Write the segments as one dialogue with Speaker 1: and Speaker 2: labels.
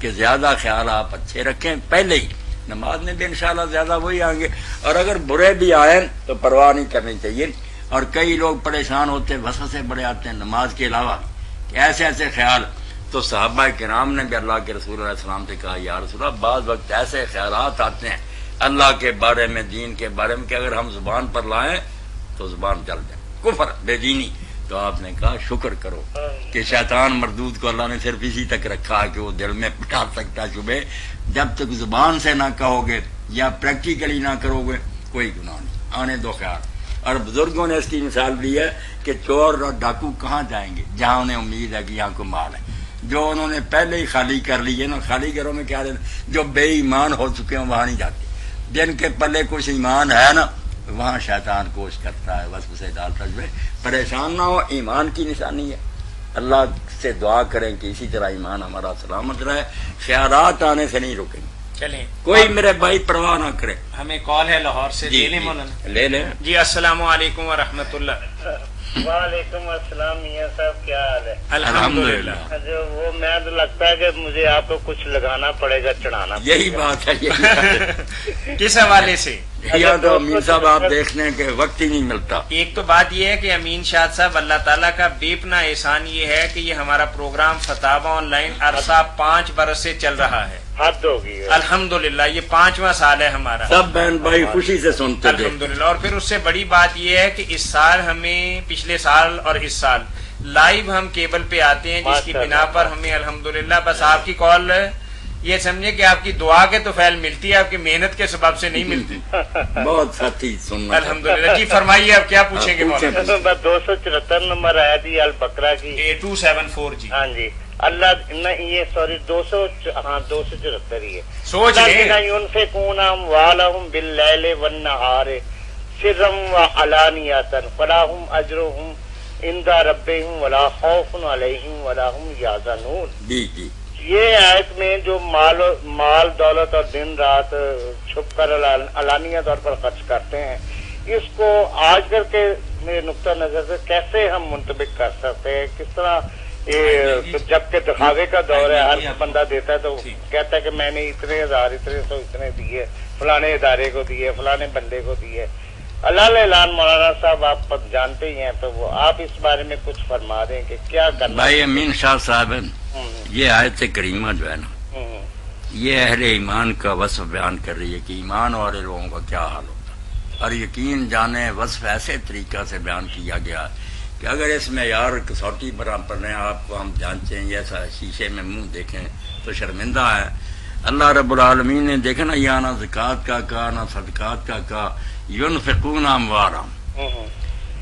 Speaker 1: کہ زیادہ خیال آپ اچھے رکھیں پہلے ہی، نماز میں بھی انشاءاللہ زیادہ وہی آئیں گے، اور اگر برے بھی آئیں تو پرواہ نہیں کرنی چاہیے۔ اور کئی لوگ پریشان ہوتے ہیں، وسوسے بڑے آتے ہیں نماز کے علاوہ کہ ایسے ایسے خیال، تو صحابہ کرام نے بھی اللہ کے رسول علیہ السلام سے کہا یا رسول اللہ بعض وقت ایسے خیالات آتے ہیں اللہ کے بارے میں، دین کے بارے میں، کہ اگر ہم زبان پر لائیں تو زبان چل جائے، کفر بے دینی۔ تو آپ نے کہا شکر کرو کہ شیطان مردود کو اللہ نے صرف اسی تک رکھا کہ وہ دل میں ڈال سکتا شبہ، جب تک زبان سے نہ کہو گے یا پریکٹیکلی نہ کرو گے کوئی گناہ نہیں، آنے دو خیال۔ اور بزرگوں نے اس کی مثال دی ہے کہ چور اور ڈاکو کہاں جائیں گے؟ جہاں انہیں امید ہے کہ یہاں کو مال ہے، جو انہوں نے پہلے ہی خالی کر لی ہے نا، خالی گھروں میں کیا دینا، جو بے ایمان ہو چکے ہیں وہاں نہیں جاتے، جن کے پلے کچھ ایمان ہے نا وہاں شیطان کوشش کرتا ہے وسوسے ڈالتا ہے۔ پریشان نہ ہو، ایمان کی نشانی ہے، اللہ سے دعا کریں کہ اسی طرح ایمان ہمارا سلامت رہے، خیالات آنے سے نہیں رکیں۔
Speaker 2: چلیں
Speaker 1: کوئی میرے بھائی پرواہ نہ کرے۔
Speaker 2: ہمیں کال ہے لاہور سے، لے لیں مولانا؟
Speaker 1: لے لیں
Speaker 2: جی السلام علیکم ورحمۃ اللہ۔
Speaker 3: وعلیکم السلام میاں صاحب، کیا حال ہے؟
Speaker 2: الحمدللہ۔
Speaker 3: جو وہ میں تو لگتا ہے کہ مجھے آپ کو کچھ لگانا پڑے گا، چڑھانا پڑے گا۔
Speaker 1: یہی بات ہے، یہی بات ہے۔
Speaker 2: کس حوالے سے؟
Speaker 1: یا تو امین صاحب آپ دیکھنے کے وقت ہی نہیں ملتا۔
Speaker 2: ایک تو بات یہ ہے کہ امین شاد صاحب اللہ تعالیٰ کا بے پناہ احسان یہ ہے کہ یہ ہمارا پروگرام فتاوی آن لائن عرصہ 5 برس سے چل رہا ہے،
Speaker 3: حد ہوگی۔
Speaker 2: الحمدللہ یہ 5واں سال ہے ہمارا،
Speaker 1: سب بہن بھائی خوشی سے سنتے تھے۔
Speaker 2: الحمدللہ۔ اور پھر اس سے بڑی بات یہ ہے کہ اس سال ہمیں، پچھلے سال اور اس سال لائیو ہم کیبل پہ آتے ہیں، جس کی بنا پر ہمیں الحمدللہ بس آپ کی کال، یہ سمجھے کہ آپ کی دعا کے تو فعل ملتی ہے، آپ کی محنت کے سبب سے نہیں ملتی۔
Speaker 1: بہت ساتھی سننا۔
Speaker 2: الحمدللہ۔ جی فرمائیے، آپ کیا پوچھیں گے مولانا؟
Speaker 3: 274 نمبر آیا تھی البقرہ کی،
Speaker 2: 8274 جی۔
Speaker 3: ہاں جی۔ اللہ یہ سوری 274 ہی ہے۔
Speaker 2: سوچ لیں۔
Speaker 3: ينفقون اموالهم بالليل والنهار سرا وعلانية فلا هم اجرهم عند ربهم ولا خوف عليهم ولا هم يحزنون۔
Speaker 1: جی جی۔
Speaker 3: یہ آیت میں جو مال دولت اور دن رات چھپ کر علانیہ طور پر خرچ کرتے ہیں، اس کو آج کل کے میرے نقطہ نظر سے کیسے ہم منطبق کر سکتے ہیں؟ کس طرح جبکہ دکھاوے کا دور ہے، ہر بندہ دیتا ہے تو کہتا ہے کہ میں نے اتنے ہزار اتنے سو اتنے دیے، فلانے ادارے کو دیے، فلانے بندے کو دیے۔ اللہ اعلان مولانا صاحب آپ جانتے ہی ہیں، تو وہ آپ اس بارے میں کچھ فرما دیں کہ کیا کرنا۔
Speaker 1: بھائی امین شاہ صاحب، یہ آیت کریمہ جو ہے نا، یہ اہل ایمان کا وصف بیان کر رہی ہے کہ ایمان والے لوگوں کا کیا حال ہوتا ہے، اور یقین جانے وصف ایسے طریقہ سے بیان کیا گیا کہ اگر اس میں یار کسوٹی برابر لیں آپ کو، ہم جانچیں ایسا شیشے میں منہ دیکھیں تو شرمندہ ہے۔ اللہ رب العالمین نے دیکھا نا، یہ نہ زکوٰۃ کا کہا نہ صدقات کا کہا، ينفقون اموالهم۔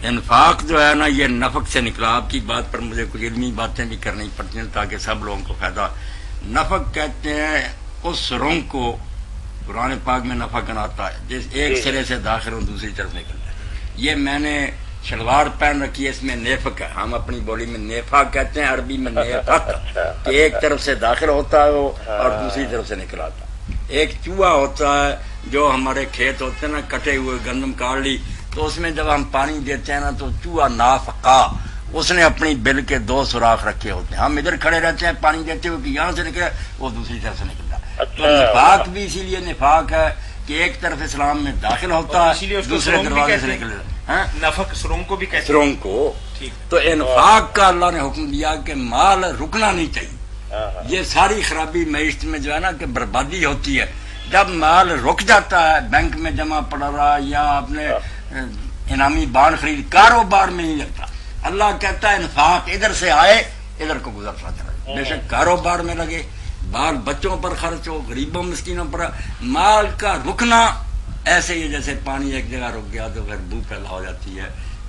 Speaker 1: انفاق جو ہے نا یہ نفق سے نکلا۔ آپ کی بات پر مجھے کچھ علمی باتیں بھی کرنی پڑتی ہیں تاکہ سب لوگوں کو فائدہ۔ نفق کہتے ہیں اس رنگ کو، قرآن پاک میں نفق آتا ہے جس ایک سرے سے داخل ہوں دوسری طرف نکلتا ہے۔ یہ میں نے شلوار پہن رکھی ہے، اس میں نیفق ہے، ہم اپنی بولی میں نیفا کہتے ہیں، عربی میں نیفق، کہ ایک طرف سے داخل ہوتا ہے وہ اور دوسری طرف سے نکل آتا ہے۔ ایک چوہا ہوتا ہے جو ہمارے کھیت ہوتے ہیں نا، کٹے ہوئے گندم کاٹ لی تو اس میں جب ہم پانی دیتے ہیں نا تو چوہا نافقا، اس نے اپنی بل کے 2 سوراخ رکھے ہوتے ہیں، ہم ادھر کھڑے رہتے ہیں پانی دیتے ہوئے کہ یہاں سے نکلے، وہ دوسری طرف سے نکلتا ہے۔ تو نفاق بھی اسی لیے نفاق ہے کہ ایک طرف اسلام میں داخل ہوتا ہے، دوسرے دروازے سے نکلتا ہے۔
Speaker 2: نفق سرنگ کو بھی کہتے ہیں،
Speaker 1: سرنگ کو۔ تو انفاق کا اللہ نے حکم دیا کہ مال رکنا نہیں چاہیے۔ یہ ساری خرابی معیشت میں جو ہے نا کہ بربادی ہوتی ہے جب مال رک جاتا ہے، بینک میں جمع پڑا رہا یا اپنے انعامی بانڈ خرید، کاروبار میں نہیں لگتا۔ اللہ کہتا ہے انفاق ادھر سے آئے ادھر کو گزرتا چلا، بے شک کاروبار میں لگے، بال بچوں پر خرچ ہو، غریبوں مسکینوں پر۔ مال کا رکنا ایسے ہی جیسے پانی ایک جگہ رک گیا تو پھر بو پیدا ہو جاتی ہے،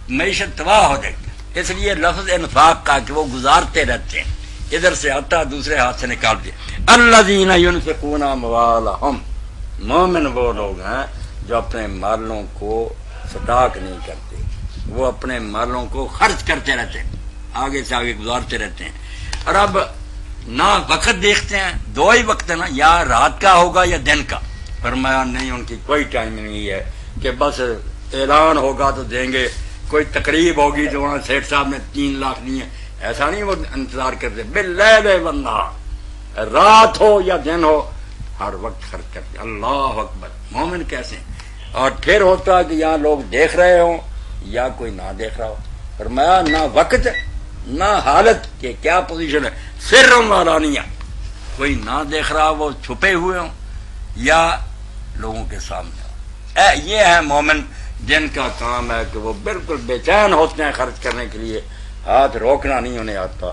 Speaker 1: معیشت تباہ ہو جائے گی۔ اس لیے لفظ انفاق کا کہ وہ گزارتے رہتے ہیں، ادھر سے آتا دوسرے ہاتھ سے نکال دیا۔ الذین ینفقون اموالہم، مومن وہ لوگ ہیں جو اپنے مالوں کو صداق نہیں کرتے، وہ اپنے مالوں کو خرچ کرتے رہتے ہیں، آگے سے آگے گزارتے رہتے ہیں۔ اور اب نہ وقت دیکھتے ہیں، 2 ہی وقت ہے نا، یا رات کا ہوگا یا دن کا۔ فرمایا نہیں، ان کی کوئی ٹائم نہیں ہے کہ بس اعلان ہوگا تو دیں گے، کوئی تقریب ہوگی تو وہاں سیٹھ صاحب نے 3 لاکھ دیے، ایسا نہیں وہ انتظار کرتے۔ باللیل والنہار، رات ہو یا دن ہو ہر وقت خرچ کرتے. اللہ اکبر. مومن کیسے ہیں؟ اور پھر ہوتا کہ یہاں لوگ دیکھ رہے ہوں یا کوئی نہ دیکھ رہا ہو. فرمایا نہ وقت نہ حالت کہ کیا پوزیشن ہے، سر علانیہ، کوئی نہ دیکھ رہا وہ چھپے ہوئے ہوں یا لوگوں کے سامنے ہو. یہ ہے مومن جن کا کام ہے کہ وہ بالکل بے چین ہوتے ہیں خرچ کرنے کے لیے، ہاتھ روکنا نہیں انہیں آتا.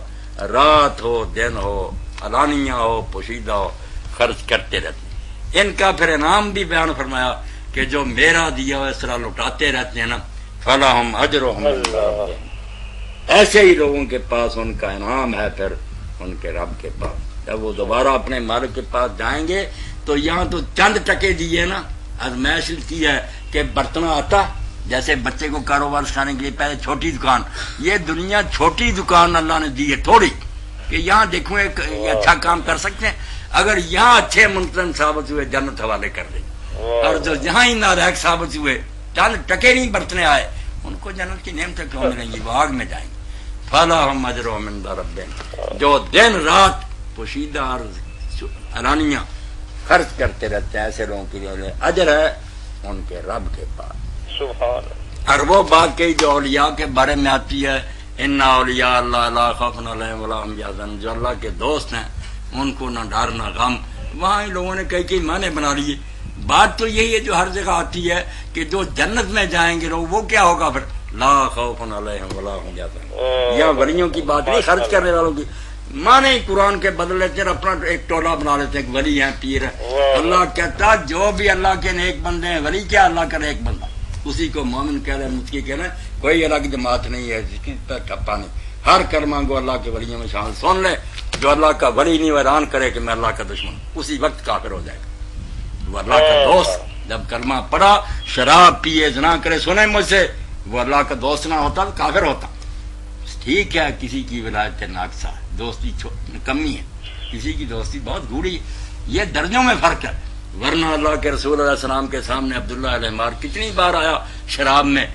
Speaker 1: رات ہو دن ہو علانیہ ہو پوشیدہ ہو خرچ کرتے رہتے ہیں. ان کا پھر انعام بھی بیان فرمایا کہ جو میرا دیا ہو اس طرح لوٹاتے رہتے ہیں نا، فلاحم اجرہم عند ربہم، ایسے ہی لوگوں کے پاس ان کا انعام ہے پھر ان کے رب کے پاس. جب وہ دوبارہ اپنے مالک کے پاس جائیں گے تو یہاں تو چند ٹکے دیے نا، ازمائش کی ہے کہ برتنا آتا، جیسے بچے کو کاروبار سکھانے کے لیے پہلے چھوٹی دکان، یہ دنیا چھوٹی دکان اللہ نے دی ہے تھوڑی کہ یہاں دیکھو ایک اچھا کام کر سکتے ہیں. اگر یہاں اچھے منتظم ثابت ہوئے جنت حوالے کر دیں، اور جو جہاں ہی نالاحق ثابت ہوئے چند ٹکے نہیں برتنے آئے ان کو جنت کی نعمتیں کیوں ملیں گی؟ وہ آگ میں جائیں گے. فلاحم اجرہم عند ربہم، جو دن رات پوشیدہ اور علانیہ خرچ کرتے رہتے ہیں ایسے لوگوں کے لیے اجر ہے ان کے رب کے پاس.
Speaker 3: سبحان.
Speaker 1: اور وہ بات کہی جو اولیاء کے بارے میں آتی ہے، ان اولیاء اللہ لا خوف علیہم ولا هم یحزنون، جو اللہ کے دوست ہیں ان کو نہ ڈر نہ غم. وہاں ان لوگوں نے کئی معنی بنا لیے. بات تو یہی ہے جو ہر جگہ آتی ہے کہ جو جنت میں جائیں گے لوگ وہ کیا ہوگا پھر، لا خوف علیہم ولا هم یحزنون. یا ولیوں کی بات نہیں، خرچ کرنے والوں کی مانے ہی قرآن کے بدل لیتے ہیں، اپنا ایک ٹولہ بنا لیتے ہیں، ولی ہیں پیر ہے. اللہ کہتا جو بھی اللہ کے نیک بندے ہیں، ولی کیا اللہ کا نیک بندہ، اسی کو مومن کہہ رہے ہیں، مجھ کی کہہ رہے ہیں. کوئی الگ جماعت نہیں ہے جس کی ٹھپا نہیں، ہر کلمہ کو اللہ کے ولیوں میں شامل. سن لے جو اللہ کا ولی نہیں ویران کرے کہ میں اللہ کا دشمن، اسی وقت کافر ہو جائے گا. وہ اللہ کا دوست جب کلمہ پڑھا، شراب پیے زنا کرے، سنے مجھ سے، وہ اللہ کا دوست نہ ہوتا تو کافر ہوتا. ٹھیک ہے کسی کی ولایت ناقصہ ہے، دوستی کمی ہے، کسی کی دوستی بہت گوڑی ہے، یہ درجوں میں فرق ہے. ورنہ اللہ کے رسول علیہ السلام کے سامنے عبداللہ علیہ مار کتنی بار آیا، شراب میں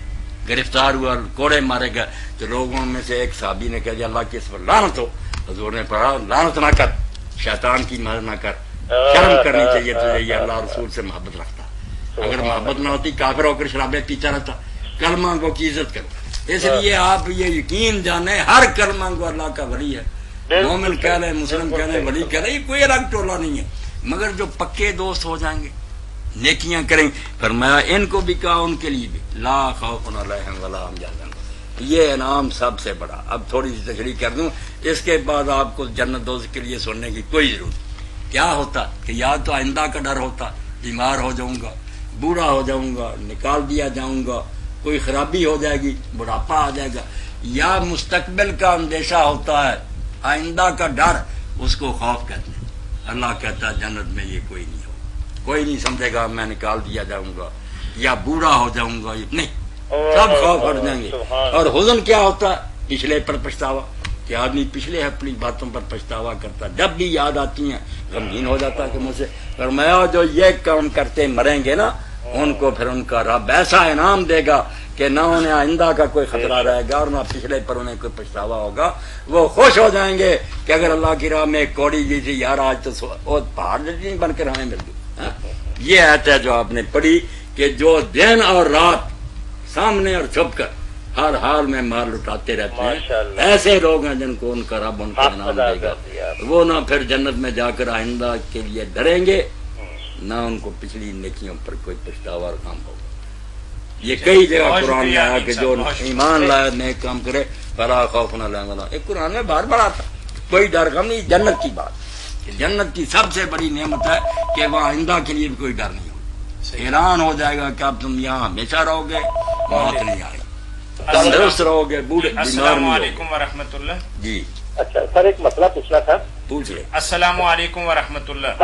Speaker 1: گرفتار ہوا، کوڑے مارے گئے، تو لوگوں میں سے ایک صحابی نے کہا اللہ کی اس پر لعنت ہو. حضور نے پڑھا لعنت نہ کر، شیطان کی مدد نہ کر، شرم کرنی چاہیے تجھے، یہ اللہ رسول سے محبت رکھتا. اگر محبت نہ ہوتی کافر ہو کر شرابیں پیتا رہتا. کلمہ کو کی عزت کرو. اس لیے آپ یہ یقین جانیں ہر کلمہ کو اللہ کا ولی ہے. مومن کہہ رہے، مسلم کہہ رہے، ولی کہہ رہے، کوئی الگ ٹولہ نہیں ہے. مگر جو پکے دوست ہو جائیں گے، نیکیاں کریں، فرمایا ان کو بھی کہا ان کے لیے بھی لا خوف علیہم ولا هم یحزنون. یہ انعام سب سے بڑا. اب تھوڑی سی تشریح کر دوں، اس کے بعد آپ کو جنت دوزخ کے لیے سننے کی کوئی ضرورت نہیں. کیا ہوتا کہ یا تو آئندہ کا ڈر ہوتا، بیمار ہو جاؤں گا، بوڑھا ہو جاؤں گا، نکال دیا جاؤں گا، کوئی خرابی ہو جائے گی، بڑھاپا آ جائے گا. یا مستقبل کا اندیشہ ہوتا ہے، آئندہ کا ڈر، اس کو خوف کہتے ہیں. اللہ کہتا ہے جنت میں یہ کوئی نہیں ہو، کوئی نہیں سمجھے گا میں نکال دیا جاؤں گا یا بوڑھا ہو جاؤں گا، نہیں، سب خوف ہٹ جائیں گے. اور حزن کیا ہوتا ہے؟ پچھلے پر پچھتاوا، کہ آدمی پچھلے اپنی باتوں پر پچھتاوا کرتا، جب بھی یاد آتی ہیں غمگین ہو جاتا کہ مجھ سے. فرمایا جو یہ کام کرتے مریں گے نا، ان کو پھر ان کا رب ایسا انعام دے گا کہ نہ انہیں آئندہ کا کوئی خطرہ رہے گا اور نہ پچھلے پر انہیں کوئی پچھتاوا ہوگا. وہ خوش ہو جائیں گے کہ اگر اللہ کی راہ میں ایک کوڑی جی تھی یار، آج تو پہاڑ جتنی بن کر ہمیں مل گئی. یہ آیت ہے جو آپ نے پڑھی کہ جو دن اور رات سامنے اور چھپ کر ہر حال میں مال لٹاتے رہتے ہیں، ایسے لوگ ہیں جن کو ان کا رب ان کو انعام دے گا. وہ نہ پھر جنت میں جا کر آئندہ کے لیے ڈریں گے، نہ ان کو پچھلی نیکیوں پر کوئی پچھتاوا اور کام ہوگا. یہ کئی جگہ قرآن میں آیا کہ جو ایمان لائے نیک کام کرے فلا خوف علیہم ولا. ایک قرآن میں بار بار آتا، کوئی ڈر غم نہیں. جنت کی بات کہ جنت کی سب سے بڑی نعمت ہے کہ وہاں آئندہ کے لیے بھی کوئی ڈر نہیں ہوگا. حیران ہو جائے گا کہ اب تم یہاں ہمیشہ رہو گے، موت نہیں آئے گی، تندرست رہو گے، بوڑھے بیمار نہیں.
Speaker 2: السلام علیکم ورحمۃ اللہ.
Speaker 1: جی
Speaker 3: اچھا سر، ایک مسئلہ پوچھنا تھا.
Speaker 1: پوچھئے.
Speaker 2: السلام علیکم ورحمۃ اللہ.